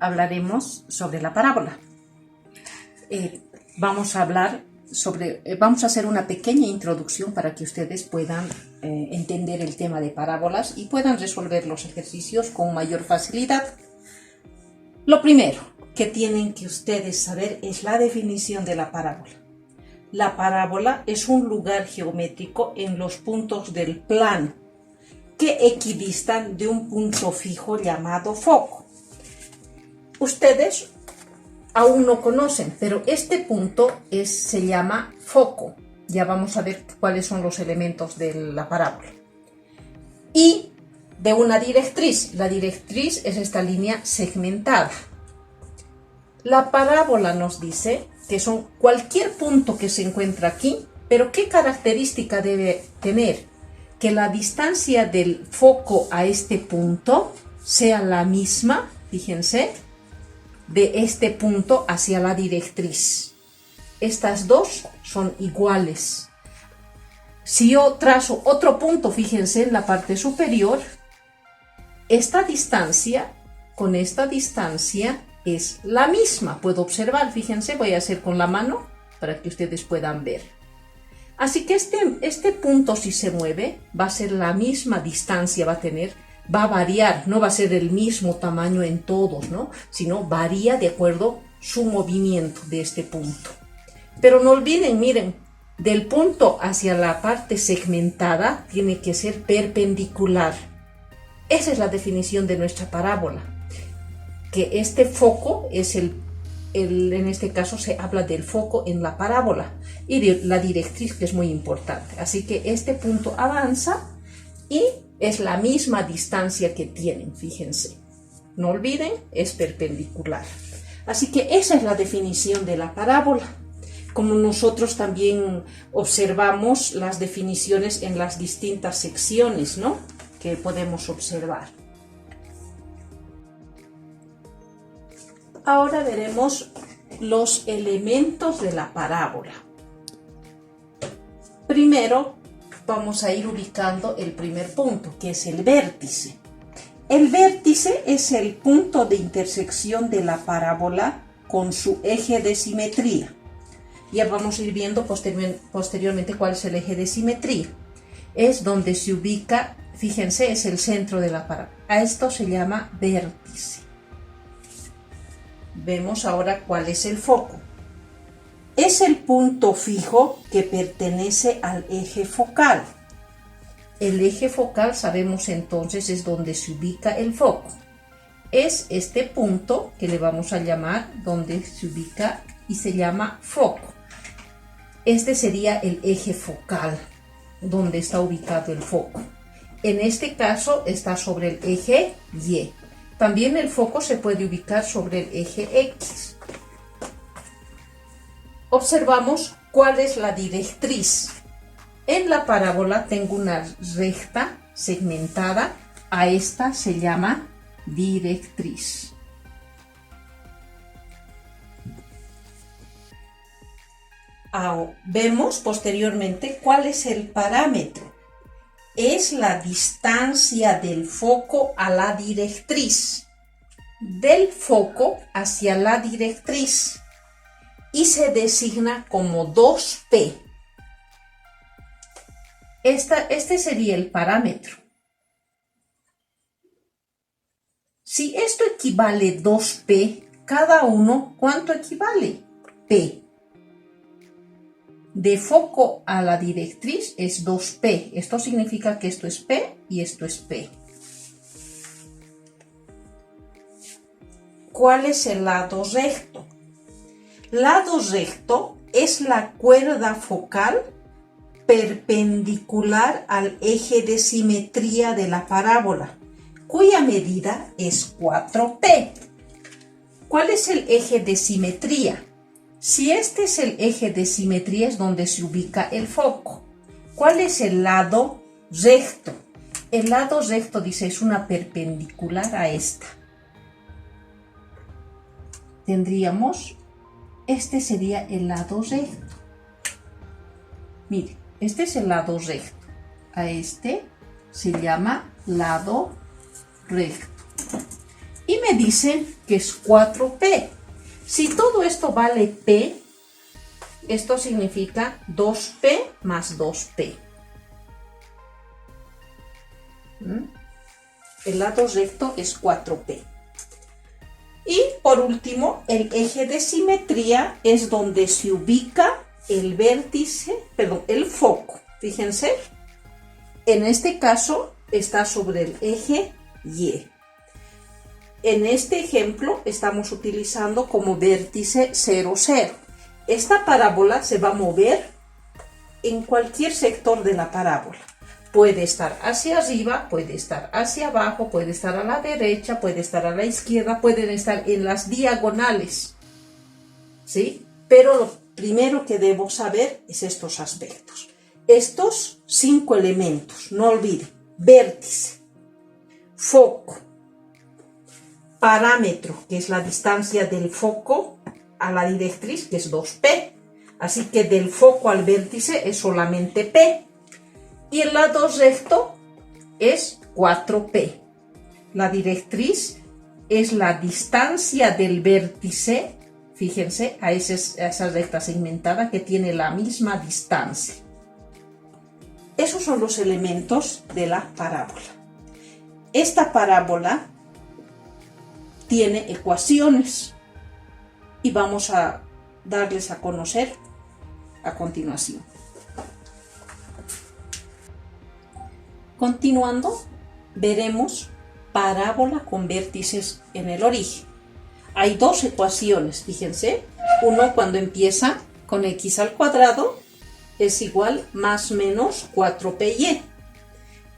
hablaremos sobre la parábola. Vamos a hacer una pequeña introducción para que ustedes puedan entender el tema de parábolas y puedan resolver los ejercicios con mayor facilidad. Lo primero que tienen que ustedes saber es la definición de la parábola. La parábola es un lugar geométrico en los puntos del plano que equidistan de un punto fijo llamado foco. Ustedes aún no conocen, pero este punto se llama foco. Ya vamos a ver cuáles son los elementos de la parábola. Y de una directriz. La directriz es esta línea segmentada. La parábola nos dice que son cualquier punto que se encuentra aquí, pero ¿qué característica debe tener? Que la distancia del foco a este punto sea la misma, fíjense, de este punto hacia la directriz. Estas dos son iguales. Si yo trazo otro punto, fíjense en la parte superior, esta distancia con esta distancia es la misma. Puedo observar, fíjense, voy a hacer con la mano para que ustedes puedan ver. Así que este punto, si se mueve, va a ser la misma distancia, va a variar, no va a ser el mismo tamaño en todos, ¿no? Sino varía de acuerdo su movimiento de este punto. Pero no olviden, miren, del punto hacia la parte segmentada tiene que ser perpendicular. Esa es la definición de nuestra parábola. Que este foco es en este caso se habla del foco en la parábola y de la directriz, que es muy importante. Así que este punto avanza y es la misma distancia que tienen, fíjense. No olviden, es perpendicular. Así que esa es la definición de la parábola. Como nosotros también observamos las definiciones en las distintas secciones, ¿no?, que podemos observar. Ahora veremos los elementos de la parábola. Primero vamos a ir ubicando el primer punto, que es el vértice. El vértice es el punto de intersección de la parábola con su eje de simetría. Ya vamos a ir viendo posteriormente cuál es el eje de simetría. Es donde se ubica, fíjense, es el centro de la parábola. A esto se llama vértice. Vemos ahora cuál es el foco. Es el punto fijo que pertenece al eje focal. El eje focal, sabemos entonces, es donde se ubica el foco. Es este punto que le vamos a llamar donde se ubica y se llama foco. Este sería el eje focal, donde está ubicado el foco. En este caso está sobre el eje Y. También el foco se puede ubicar sobre el eje X. Observamos cuál es la directriz. En la parábola tengo una recta segmentada. A esta se llama directriz. Vemos posteriormente cuál es el parámetro. Es la distancia del foco a la directriz, del foco hacia la directriz, y se designa como 2P. Este sería el parámetro. Si esto equivale 2P, cada uno, ¿cuánto equivale? P. De foco a la directriz es 2P. Esto significa que esto es P y esto es P. ¿Cuál es el lado recto? Lado recto es la cuerda focal perpendicular al eje de simetría de la parábola, cuya medida es 4P. ¿Cuál es el eje de simetría? Si este es el eje de simetría, es donde se ubica el foco. ¿Cuál es el lado recto? El lado recto, dice, es una perpendicular a esta. Tendríamos, este sería el lado recto. Mire, este es el lado recto. A este se llama lado recto. y me dice que es 4P. Si todo esto vale P, esto significa 2P más 2P. El lado recto es 4P. Y por último, el eje de simetría es donde se ubica el vértice, perdón, el foco. Fíjense, en este caso está sobre el eje Y. En este ejemplo estamos utilizando como vértice 0, 0. Esta parábola se va a mover en cualquier sector de la parábola. Puede estar hacia arriba, puede estar hacia abajo, puede estar a la derecha, puede estar a la izquierda, pueden estar en las diagonales, ¿sí? Pero lo primero que debo saber es estos aspectos. Estos 5 elementos, no olviden: vértice, foco, parámetro, que es la distancia del foco a la directriz, que es 2P. Así que del foco al vértice es solamente P. Y el lado recto es 4P. La directriz es la distancia del vértice, fíjense, a esa recta segmentada que tiene la misma distancia. Esos son los elementos de la parábola. Esta parábola tiene ecuaciones y vamos a darles a conocer a continuación. Continuando, veremos parábola con vértices en el origen. Hay dos ecuaciones, fíjense. Uno, cuando empieza con x al cuadrado, es igual más menos 4py.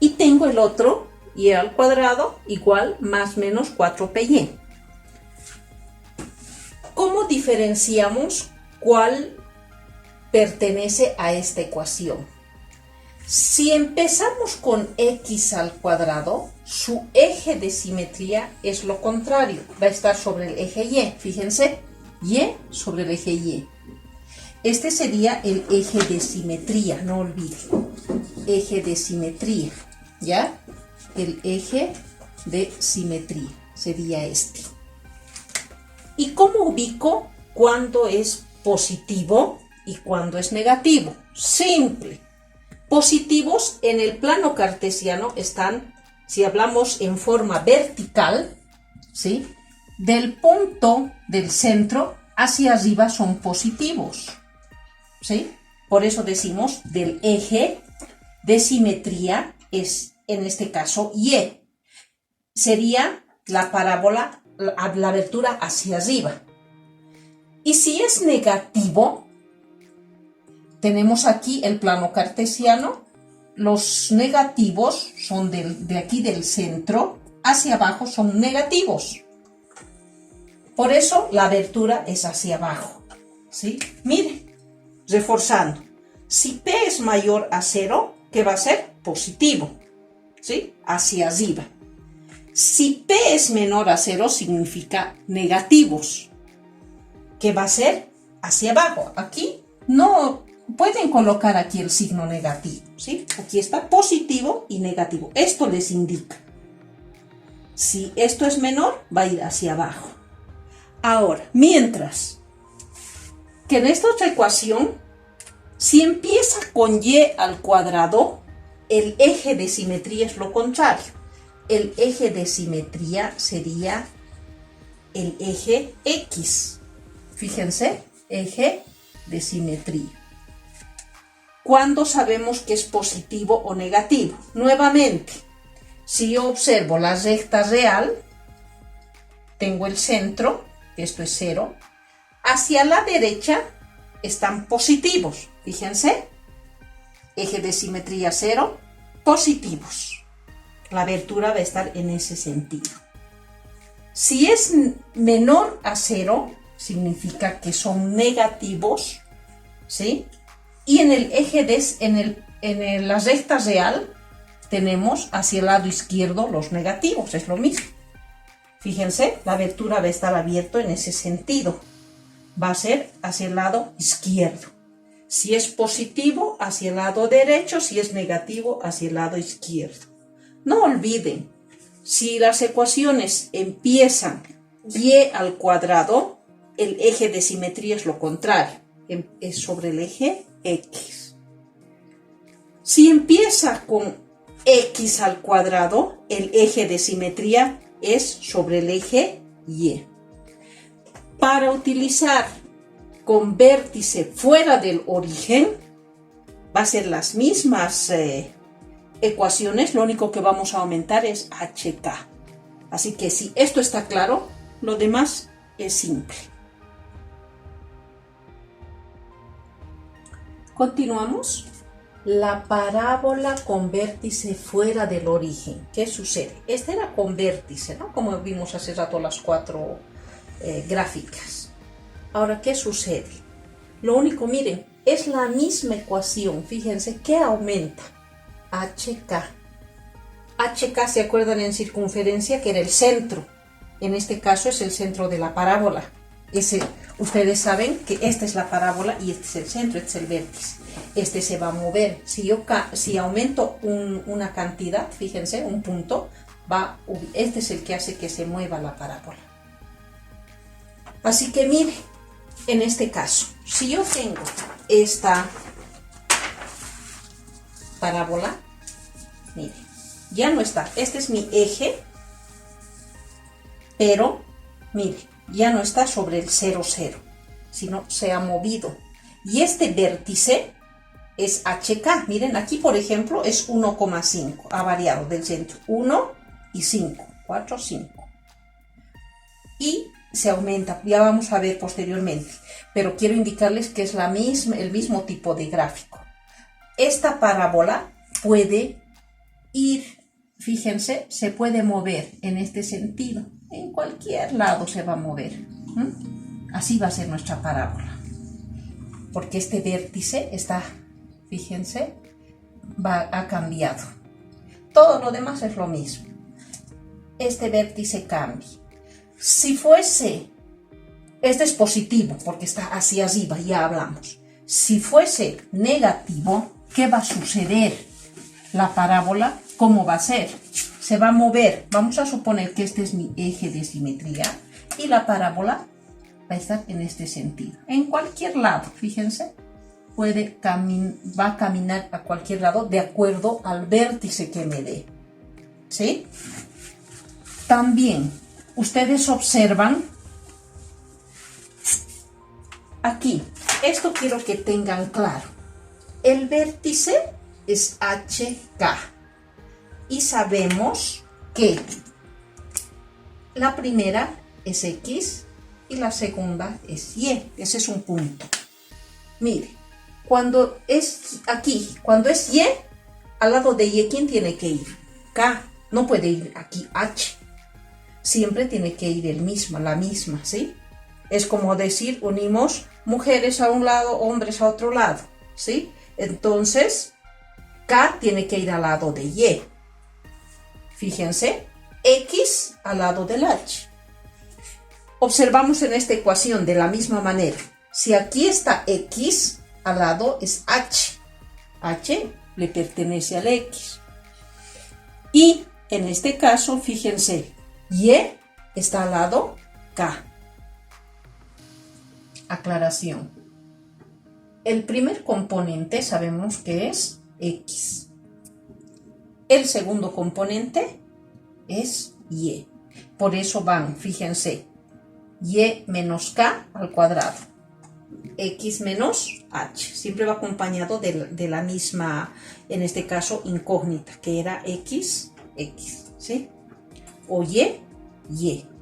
Y tengo el otro, y al cuadrado igual más menos 4py. ¿Cómo diferenciamos cuál pertenece a esta ecuación? Si empezamos con x al cuadrado, su eje de simetría es lo contrario, va a estar sobre el eje y, fíjense, y sobre el eje y. Este sería el eje de simetría, no olviden, eje de simetría, ¿ya? El eje de simetría sería este. ¿Y cómo ubico cuándo es positivo y cuándo es negativo? Simple. Positivos en el plano cartesiano están, si hablamos en forma vertical, ¿sí? Del punto del centro hacia arriba son positivos, ¿sí? Por eso decimos del eje de simetría es, en este caso, Y. Sería la parábola, la abertura hacia arriba. Y si es negativo, tenemos aquí el plano cartesiano. Los negativos son de aquí del centro hacia abajo, son negativos. Por eso la abertura es hacia abajo, ¿sí? Miren, reforzando. Si P es mayor a 0, ¿qué va a ser? Positivo, ¿sí? Hacia arriba. Si P es menor a 0, significa negativos. ¿Qué va a ser? Hacia abajo. Aquí no pueden colocar aquí el signo negativo, ¿sí? Aquí está positivo y negativo. Esto les indica. Si esto es menor, va a ir hacia abajo. Ahora, mientras que en esta otra ecuación, si empieza con y al cuadrado, el eje de simetría es lo contrario. El eje de simetría sería el eje X. Fíjense, eje de simetría. ¿Cuándo sabemos que es positivo o negativo? Nuevamente, si yo observo la recta real, tengo el centro, que esto es 0, hacia la derecha están positivos. Fíjense, eje de simetría 0, positivos. La abertura va a estar en ese sentido. Si es menor a 0, significa que son negativos, ¿sí? Y en el eje la recta real tenemos hacia el lado izquierdo los negativos, es lo mismo. Fíjense, la abertura va a estar abierta en ese sentido. Va a ser hacia el lado izquierdo. Si es positivo, hacia el lado derecho. Si es negativo, hacia el lado izquierdo. No olviden, Si las ecuaciones empiezan y al cuadrado, el eje de simetría es lo contrario, es sobre el eje X. Si empieza con X al cuadrado, el eje de simetría es sobre el eje Y. Para utilizar con vértice fuera del origen, va a ser las mismas ecuaciones, lo único que vamos a aumentar es HK. Así que si esto está claro, lo demás es simple. Continuamos. La parábola con vértice fuera del origen. ¿Qué sucede? Esta era con vértice, ¿no? Como vimos hace rato las 4 gráficas. Ahora, ¿qué sucede? Lo único, miren, es la misma ecuación. Fíjense que aumenta. HK. HK, ¿se acuerdan en circunferencia? Que era el centro. En este caso es el centro de la parábola. Ustedes saben que esta es la parábola y este es el centro, este es el vértice. Este se va a mover. Si aumento una cantidad, fíjense, un punto, este es el que hace que se mueva la parábola. Así que mire, en este caso, si yo tengo esta parábola, mire, ya no está. Este es mi eje, pero mire, ya no está sobre el 0, 0, sino se ha movido. Y este vértice es HK. Miren, aquí por ejemplo es 1,5. Ha variado del centro. 1 y 5. 4, 5. Y se aumenta. Ya vamos a ver posteriormente. Pero quiero indicarles que es el mismo tipo de gráfico. Esta parábola puede ir, fíjense, se puede mover en este sentido. En cualquier lado se va a mover. Así va a ser nuestra parábola. Porque este vértice está, fíjense, ha cambiado. Todo lo demás es lo mismo. Este vértice cambia. Si fuese, este es positivo porque está hacia arriba, ya hablamos. Si fuese negativo, ¿qué va a suceder? La parábola, ¿cómo va a ser? Se va a mover. Vamos a suponer que este es mi eje de simetría y la parábola va a estar en este sentido. En cualquier lado, fíjense, va a caminar a cualquier lado de acuerdo al vértice que me dé. ¿Sí? También, ustedes observan aquí, esto quiero que tengan claro. El vértice es HK. Y sabemos que la primera es X y la segunda es Y. Ese es un punto. Mire, cuando es aquí, cuando es Y, al lado de Y, ¿quién tiene que ir? K. No puede ir aquí H. Siempre tiene que ir la misma, ¿sí? Es como decir, unimos mujeres a un lado, hombres a otro lado, ¿sí? Entonces, K tiene que ir al lado de Y. Fíjense, X al lado del H. Observamos en esta ecuación de la misma manera. Si aquí está X, al lado es H. H le pertenece al X. Y en este caso, fíjense, Y está al lado K. Aclaración. El primer componente sabemos que es X. El segundo componente es Y. Por eso van, fíjense, Y menos K al cuadrado. X menos H. Siempre va acompañado de la misma, en este caso, incógnita, que era X, ¿sí? O Y.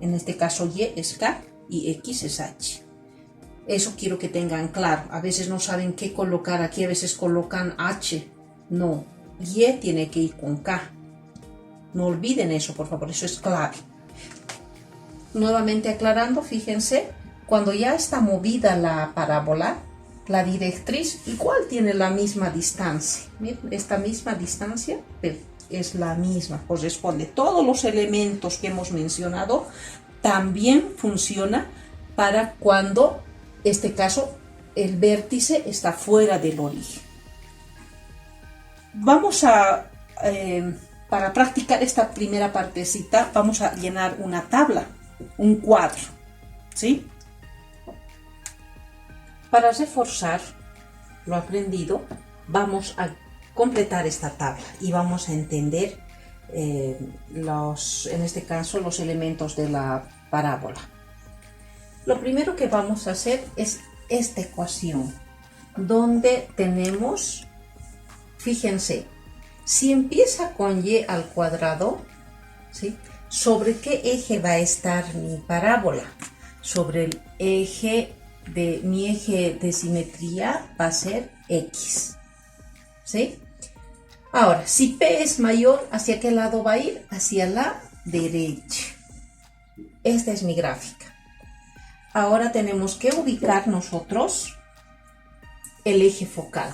En este caso, Y es K y X es H. Eso quiero que tengan claro. A veces no saben qué colocar aquí, a veces colocan H. No, Y tiene que ir con K. No olviden eso, por favor, eso es clave. Nuevamente aclarando, fíjense, cuando ya está movida la parábola, la directriz igual tiene la misma distancia. Miren, esta misma distancia es la misma, corresponde. Todos los elementos que hemos mencionado también funciona para cuando, en este caso, el vértice está fuera del origen. Vamos a para practicar esta primera partecita, vamos a llenar una tabla, un cuadro, ¿sí? Para reforzar lo aprendido, vamos a completar esta tabla y vamos a entender en este caso, los elementos de la parábola. Lo primero que vamos a hacer es esta ecuación, donde tenemos, fíjense, si empieza con y al cuadrado, ¿sí? ¿Sobre qué eje va a estar mi parábola? Sobre el eje de mi eje de simetría va a ser X, ¿sí? Ahora, si P es mayor, ¿hacia qué lado va a ir? Hacia la derecha. Esta es mi gráfica. Ahora tenemos que ubicar nosotros el eje focal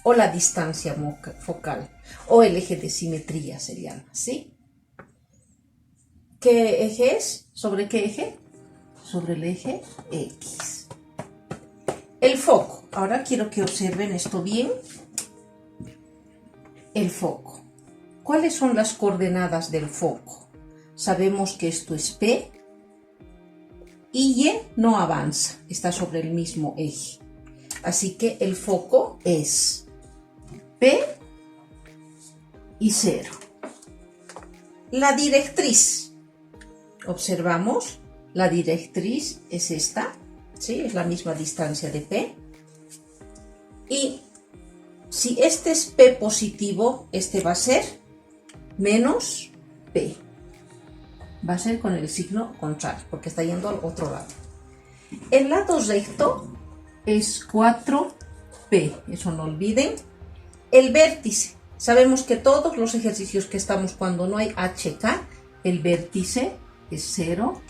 o la distancia focal o el eje de simetría se llama, ¿sí? ¿Qué eje es? ¿Sobre qué eje? Sobre el eje X. El foco. Ahora quiero que observen esto bien. El foco. ¿Cuáles son las coordenadas del foco? Sabemos que esto es P y Y no avanza, está sobre el mismo eje. Así que el foco es P y 0. La directriz. Observamos, la directriz es esta, ¿sí? Es la misma distancia de P. Y si este es P positivo, este va a ser menos P. Va a ser con el signo contrario, porque está yendo al otro lado. El lado recto es 4P, eso no olviden. El vértice, sabemos que todos los ejercicios que estamos cuando no hay HK, el vértice es 0,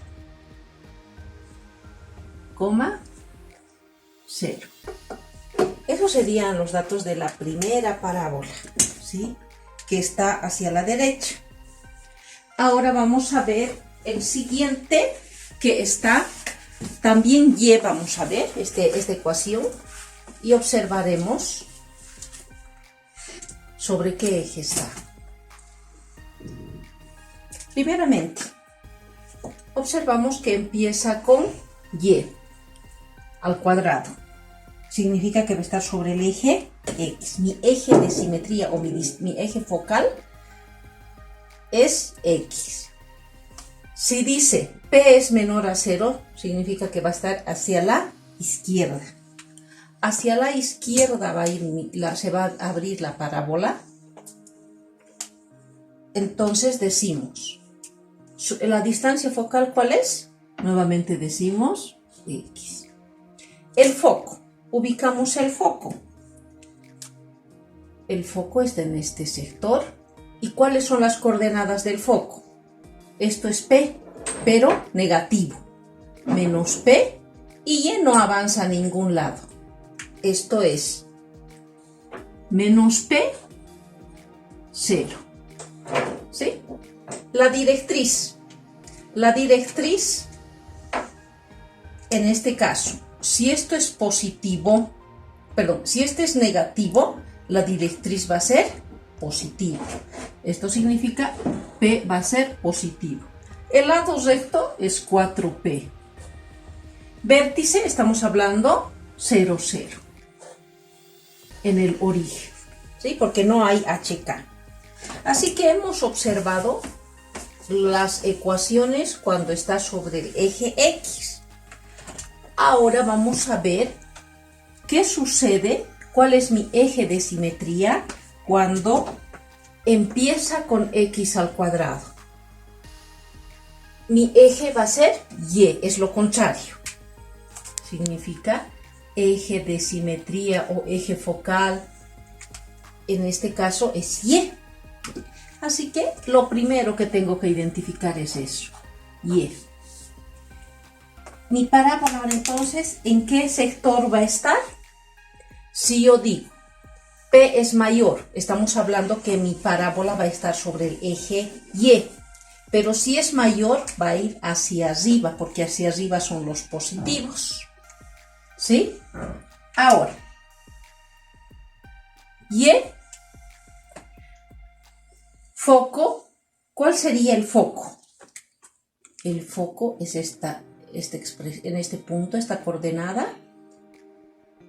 0. Esos serían los datos de la primera parábola, ¿sí? Que está hacia la derecha. Ahora vamos a ver el siguiente, que está también Y, vamos a ver esta ecuación y observaremos sobre qué eje está. Primeramente, observamos que empieza con Y al cuadrado. Significa que va a estar sobre el eje X. Mi eje de simetría o mi eje focal es X. Si dice P es menor a 0, significa que va a estar hacia la izquierda. Hacia la izquierda va a ir se va a abrir la parábola. Entonces decimos, ¿la distancia focal cuál es? Nuevamente decimos X. El foco. Ubicamos el foco. El foco está en este sector. ¿Y cuáles son las coordenadas del foco? Esto es P, pero negativo. Menos P y Y no avanza a ningún lado. Esto es menos P, 0. ¿Sí? La directriz. La directriz, en este caso, si esto es positivo, si este es negativo, la directriz va a ser positivo. Esto significa P va a ser positivo. El lado recto es 4P. Vértice, estamos hablando 0, 0. En el origen, ¿sí? Porque no hay HK. Así que hemos observado las ecuaciones cuando está sobre el eje X. Ahora vamos a ver qué sucede, cuál es mi eje de simetría cuando empieza con X al cuadrado. Mi eje va a ser Y, es lo contrario. Significa eje de simetría o eje focal, en este caso es Y. Así que lo primero que tengo que identificar es eso, Y. Mi parábola ahora entonces, ¿en qué sector va a estar? Si yo digo P es mayor, estamos hablando que mi parábola va a estar sobre el eje Y. Pero si es mayor, va a ir hacia arriba, porque hacia arriba son los positivos. ¿Sí? Ahora, Y Foco, ¿cuál sería el foco? El foco es en este punto, esta coordenada.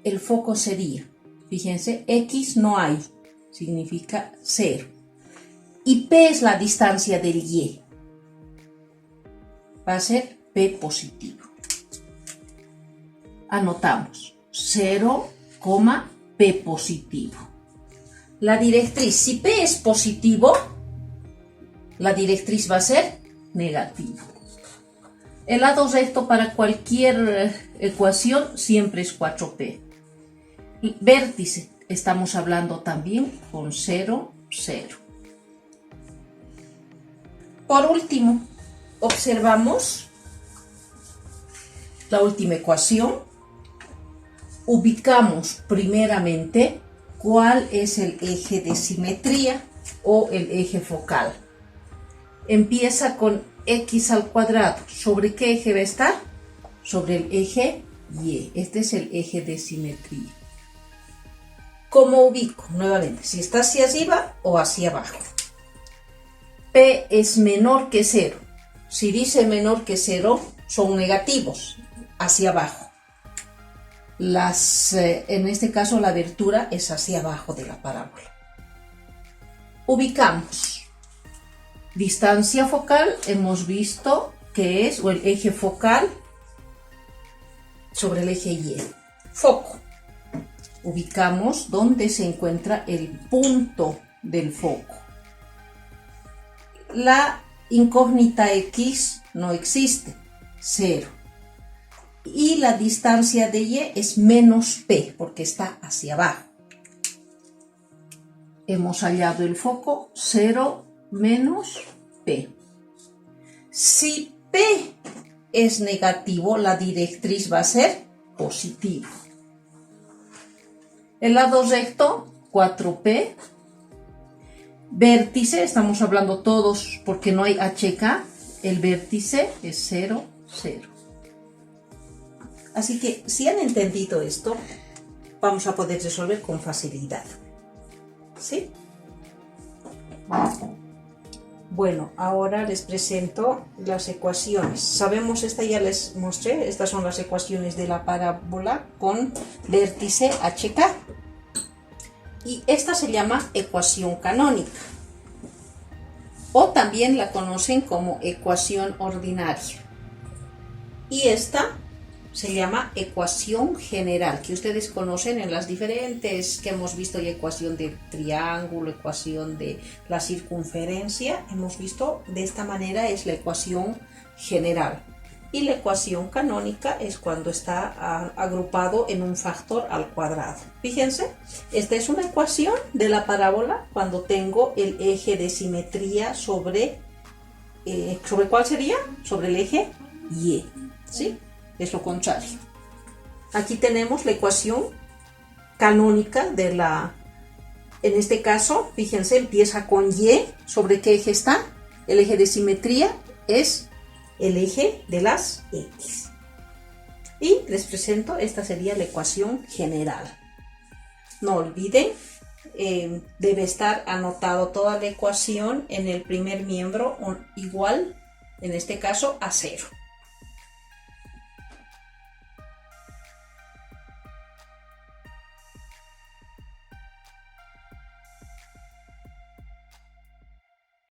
El foco sería, fíjense, X no hay, significa 0. Y P es la distancia del Y. Va a ser P positivo. Anotamos 0, P positivo. La directriz, si P es positivo, la directriz va a ser negativo. El lado recto para cualquier ecuación siempre es 4P. Vértice, estamos hablando también con 0, 0. Por último, observamos la última ecuación. Ubicamos primeramente cuál es el eje de simetría o el eje focal. Empieza con x al cuadrado. ¿Sobre qué eje va a estar? Sobre el eje Y. Este es el eje de simetría. ¿Cómo ubico? Nuevamente, si está hacia arriba o hacia abajo. P es menor que 0. Si dice menor que 0, son negativos, hacia abajo. En este caso, la abertura es hacia abajo de la parábola. Ubicamos. Distancia focal, hemos visto que es, o el eje focal, sobre el eje Y. Foco. Ubicamos dónde se encuentra el punto del foco. La incógnita X no existe, 0. Y la distancia de Y es menos P, porque está hacia abajo. Hemos hallado el foco, 0 menos P. Si P es negativo, la directriz va a ser positiva. El lado recto, 4P. Vértice, estamos hablando todos porque no hay HK. El vértice es 0, 0. Así que si han entendido esto, vamos a poder resolver con facilidad. ¿Sí? Bueno, ahora les presento las ecuaciones. Sabemos, esta ya les mostré, estas son las ecuaciones de la parábola con vértice HK. Y esta se llama ecuación canónica. O también la conocen como ecuación ordinaria. Y esta se llama ecuación general, que ustedes conocen en las diferentes que hemos visto, ya ecuación del triángulo, ecuación de la circunferencia, hemos visto de esta manera es la ecuación general. Y la ecuación canónica es cuando está agrupado en un factor al cuadrado. Fíjense, esta es una ecuación de la parábola cuando tengo el eje de simetría ¿sobre cuál sería? Sobre el eje Y, ¿sí? Es lo contrario. Aquí tenemos la ecuación canónica en este caso, fíjense, empieza con Y. ¿Sobre qué eje está? El eje de simetría es el eje de las X. Y les presento, esta sería la ecuación general. No olviden, debe estar anotado toda la ecuación en el primer miembro igual, en este caso, a 0.